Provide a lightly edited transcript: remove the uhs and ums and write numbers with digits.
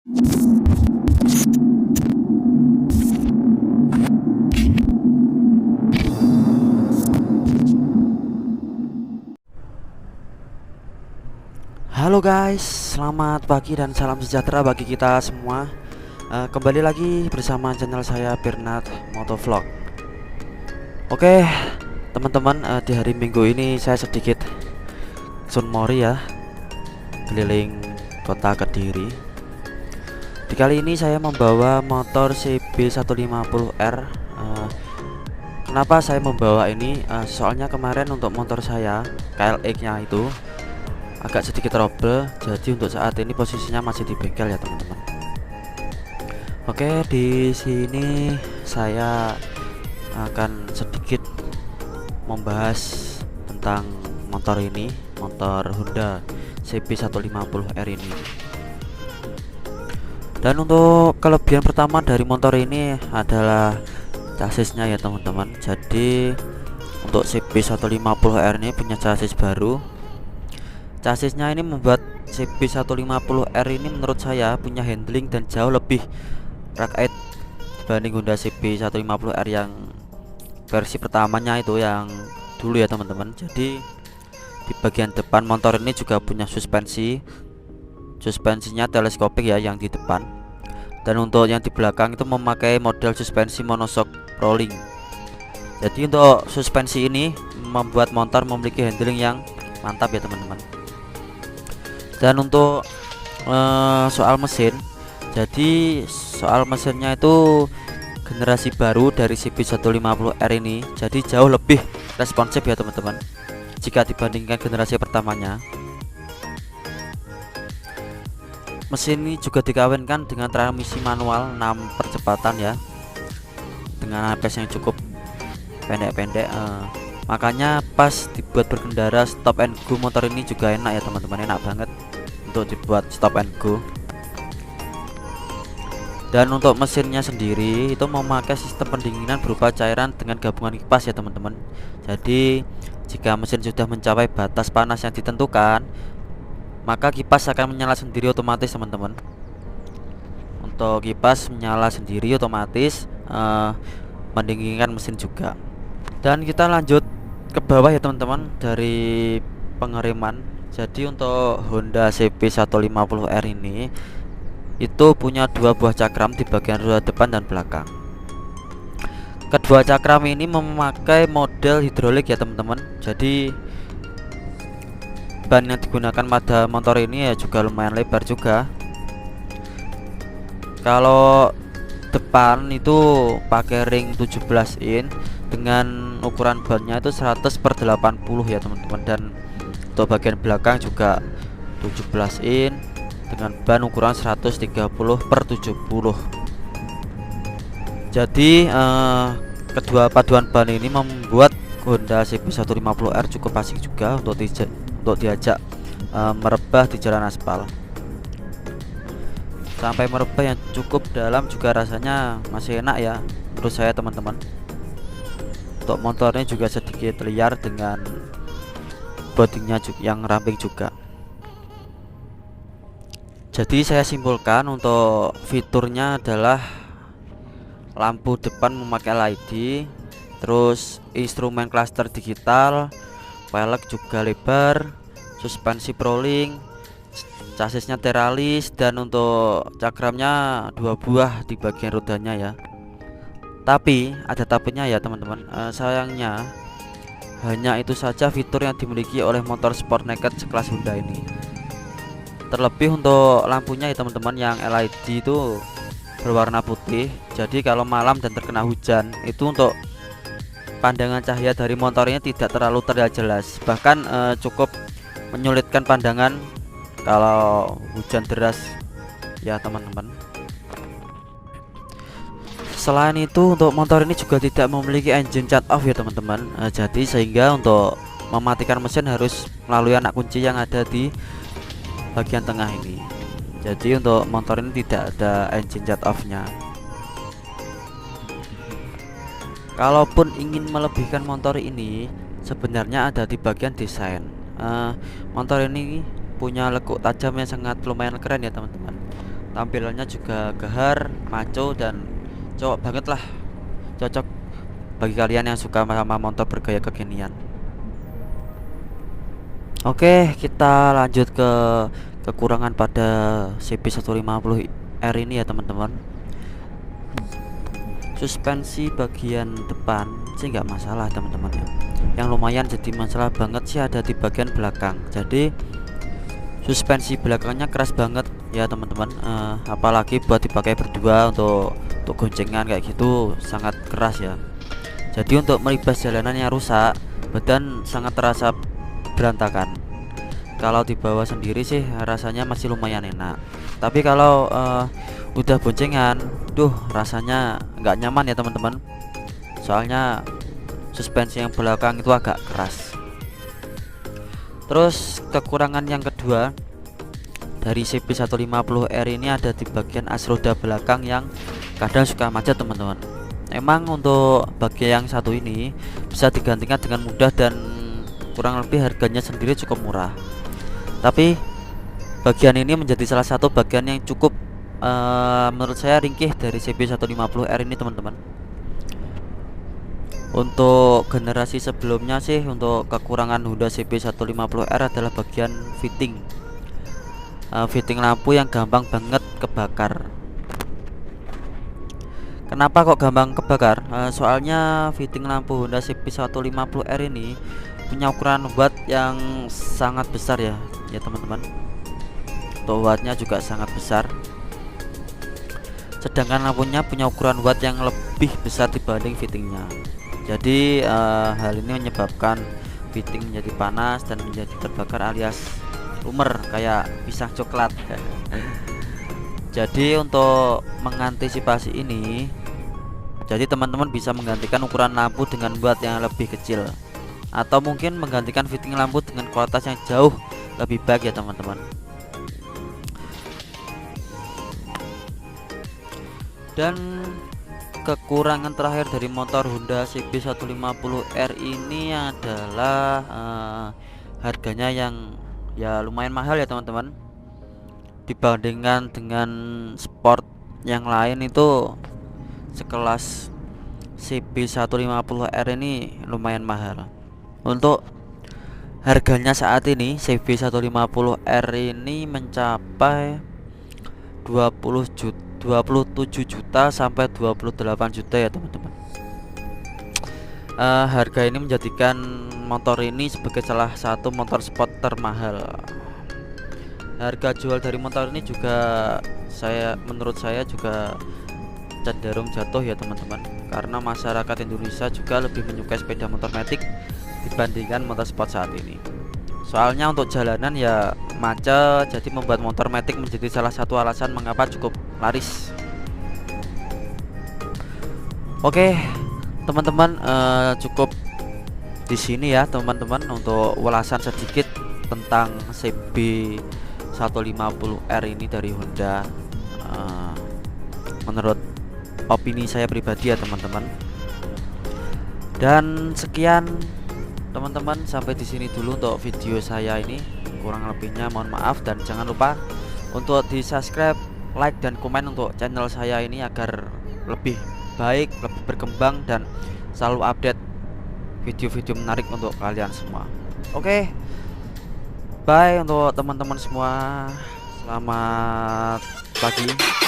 Halo guys, selamat pagi dan salam sejahtera bagi kita semua. Kembali lagi bersama channel saya Bernard Motovlog. Oke, teman-teman, di hari Minggu ini saya sedikit sunmori ya, keliling kota Kediri. Di kali ini saya membawa motor CB150R. Kenapa saya membawa ini? Soalnya kemarin untuk motor saya KLX-nya itu agak sedikit trouble, jadi untuk saat ini posisinya masih di bengkel ya teman-teman. Oke, di sini saya akan sedikit membahas tentang motor ini, motor Honda CB150R ini. Dan untuk kelebihan pertama dari motor ini adalah chassisnya ya teman-teman. Jadi untuk CB150R ini punya chassis baru. Chassisnya ini membuat CB150R ini menurut saya punya handling dan jauh lebih rugged dibanding Honda CB150R yang versi pertamanya itu yang dulu ya teman-teman. Jadi di bagian depan motor ini juga punya suspensinya teleskopik ya yang di depan, dan untuk yang di belakang itu memakai model suspensi monoshock rolling. Jadi untuk suspensi ini membuat motor memiliki handling yang mantap ya teman-teman. Dan untuk soal mesin, jadi soal mesinnya itu generasi baru dari CB150R ini, jadi jauh lebih responsif ya teman-teman jika dibandingkan generasi pertamanya. Mesin ini juga dikawinkan dengan transmisi manual 6 percepatan ya, dengan ABS yang cukup pendek-pendek, makanya pas dibuat berkendara stop and go motor ini juga enak ya teman-teman, enak banget untuk dibuat stop and go. Dan untuk mesinnya sendiri itu memakai sistem pendinginan berupa cairan dengan gabungan kipas ya teman-teman. Jadi jika mesin sudah mencapai batas panas yang ditentukan, maka kipas akan menyala sendiri otomatis teman-teman. Untuk kipas menyala sendiri otomatis, mendinginkan mesin juga. Dan kita lanjut ke bawah ya teman-teman, dari pengereman. Jadi untuk Honda CB150R ini itu punya dua buah cakram di bagian roda depan dan belakang. Kedua cakram ini memakai model hidrolik ya teman-teman. Jadi ban yang digunakan pada motor ini ya juga lumayan lebar juga. Kalau depan itu pakai ring 17 in dengan ukuran bannya itu 100/80 ya teman-teman, dan untuk bagian belakang juga 17 in dengan ban ukuran 130/70. Jadi kedua paduan ban ini membuat Honda CB150R cukup asik juga untuk diajak merebah di jalan aspal. Sampai merebah yang cukup dalam juga rasanya masih enak ya menurut saya teman-teman. Untuk motornya juga sedikit liar dengan bodinya yang ramping juga. Jadi saya simpulkan untuk fiturnya adalah lampu depan memakai LED, terus instrumen cluster digital, velg juga lebar, suspensi rolling, chassisnya teralis, dan untuk cakramnya 2 buah di bagian rodanya ya. Tapi ada tapinya ya teman-teman, sayangnya hanya itu saja fitur yang dimiliki oleh motor sport naked sekelas Honda ini. Terlebih untuk lampunya ya teman-teman, yang LED itu berwarna putih. Jadi kalau malam dan terkena hujan itu untuk pandangan cahaya dari motornya tidak terlalu terlihat jelas, bahkan cukup menyulitkan pandangan kalau hujan deras ya teman-teman. Selain itu untuk motor ini juga tidak memiliki engine shut off ya teman-teman. Jadi sehingga untuk mematikan mesin harus melalui anak kunci yang ada di bagian tengah ini. Jadi untuk motor ini tidak ada engine shut off nya. Kalaupun ingin melebihkan motor ini, sebenarnya ada di bagian desain. Motor ini punya lekuk tajam yang sangat lumayan keren ya teman-teman. Tampilannya juga gahar, maco, dan cowok banget lah. Cocok bagi kalian yang suka sama motor bergaya kekinian. Oke, kita lanjut ke kekurangan pada CB150R ini ya teman-teman. Suspensi bagian depan sih nggak masalah teman-teman ya. Yang lumayan jadi masalah banget sih ada di bagian belakang. Jadi suspensi belakangnya keras banget ya teman-teman. Apalagi buat dipakai berdua untuk goncengan kayak gitu sangat keras ya. Jadi untuk melibas jalanan yang rusak, badan sangat terasa berantakan. Kalau dibawa sendiri sih rasanya masih lumayan enak. Tapi kalau udah boncengan, rasanya nggak nyaman ya teman-teman. Soalnya suspensi yang belakang itu agak keras. Terus kekurangan yang kedua dari CB150R ini ada di bagian as roda belakang yang kadang suka macet teman-teman. Emang untuk bagian yang satu ini bisa digantikan dengan mudah dan kurang lebih harganya sendiri cukup murah. Tapi bagian ini menjadi salah satu bagian yang cukup menurut saya ringkih dari CB150R ini teman-teman. Untuk generasi sebelumnya sih untuk kekurangan Honda CB150R adalah bagian fitting. Fitting lampu yang gampang banget kebakar. Kenapa kok gampang kebakar? Soalnya fitting lampu Honda CB150R ini punya ukuran watt yang sangat besar ya teman-teman. Untuk wattnya juga sangat besar. Sedangkan lampunya punya ukuran watt yang lebih besar dibanding fittingnya. Jadi hal ini menyebabkan fitting menjadi panas dan menjadi terbakar alias lumer kayak pisang coklat. Jadi untuk mengantisipasi ini, jadi teman-teman bisa menggantikan ukuran lampu dengan watt yang lebih kecil, atau mungkin menggantikan fitting lampu dengan kualitas yang jauh lebih baik ya teman-teman. Dan kekurangan terakhir dari motor Honda CB150R ini adalah harganya yang ya lumayan mahal ya teman-teman. Dibandingkan dengan sport yang lain itu sekelas CB150R ini lumayan mahal. Untuk harganya saat ini CB150R ini mencapai 27 juta sampai 28 juta ya teman-teman. Harga ini menjadikan motor ini sebagai salah satu motor sport termahal. Harga jual dari motor ini juga menurut saya juga cenderung jatuh ya teman-teman, karena masyarakat Indonesia juga lebih menyukai sepeda motor matic dibandingkan motor sport saat ini. Soalnya untuk jalanan ya macet, jadi membuat motor matic menjadi salah satu alasan mengapa cukup laris. Oke teman-teman, cukup di sini ya teman-teman untuk ulasan sedikit tentang CB150R ini dari Honda. Menurut opini saya pribadi ya teman-teman. Dan sekian teman-teman, sampai di sini dulu untuk video saya ini. Kurang lebihnya mohon maaf, dan jangan lupa untuk di-subscribe, like dan komen untuk channel saya ini agar lebih baik, lebih berkembang dan selalu update video-video menarik untuk kalian semua. Oke. Bye untuk teman-teman semua. Selamat pagi.